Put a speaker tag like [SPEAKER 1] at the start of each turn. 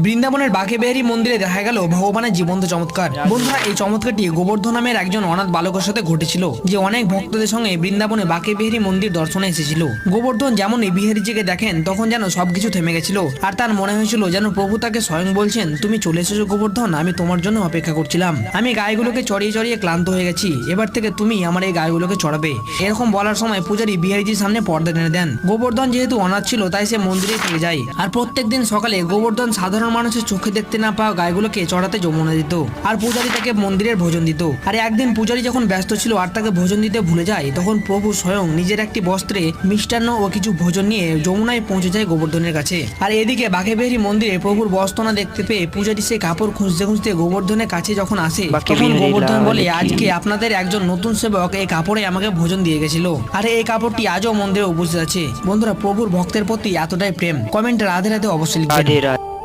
[SPEAKER 1] বৃন্দাবনের বাঁকেবিহারী মন্দিরে দেখা গেল ভগবানের জীবন্ত চমৎকার। বন্ধুরা, এই চমৎকারটি গোবর্ধন নামের একজন অনাথ বালকের সাথে ঘটেছিল, যে অনেক ভক্তদের সঙ্গে বৃন্দাবনে বাঁকেবিহারী মন্দির দর্শনে এসেছিল। গোবর্ধন যেমন এই বিহারীজিকে দেখেন তখন যেন সবকিছু থেমে গেছিল, আর তার মনে হয়েছিল যেন প্রভু তাকে স্বয়ং বলছেন, তুমি চলে এসেছো গোবর্ধন, আমি তোমার জন্য অপেক্ষা করছিলাম। আমি গায়েগুলোকে চড়িয়ে চড়িয়ে ক্লান্ত হয়ে গেছি, এবার থেকে তুমি আমার এই গায়েগুলোকে চড়াবে। এরকম বলার সময় পূজারী বিহারীজির সামনে পর্দা টেনে দেন। গোবর্ধন যেহেতু অনাথ ছিল তাই সে মন্দিরে ফিরে যায়, আর প্রত্যেকদিন সকালে গোবর্ধন সাধারণ মানুষের চোখে দেখতে না পাওয়া গায়েগুলোকে চড়াতে যমুনা দিত, আর পূজারী তাকে মন্দিরের ভোজন দিত। আর একদিন পূজারী যখন ব্যস্ত ছিল আর তাকে ভোজন দিতে ভুলে যায়, তখন প্রভু স্বয়ং নিজের একটি বস্ত্রে মিষ্টান্ন ও কিছু ভোজন নিয়ে যমুনায় পৌঁছে যায় গোবর্ধনের কাছে। আর এদিকে বাঁকেবিহারী মন্দিরে প্রভুর বস্ত্র না দেখতে পেয়ে পূজারী সেই কাপড় খুঁজতে খুঁজতে গোবর্ধনের কাছে যখন আসে, তখন গোবর্ধন বলে, আজকে আপনাদের একজন নতুন সেবক এই কাপড়ে আমাকে ভোজন দিয়ে গেছিল, আর এই কাপড়টি আজও মন্দিরে উপস্থিত আছে। বন্ধুরা, প্রভুর ভক্তের প্রতি এতটাই প্রেম, কমেন্টে রাধে রাধে অবশ্যই লিখবেন।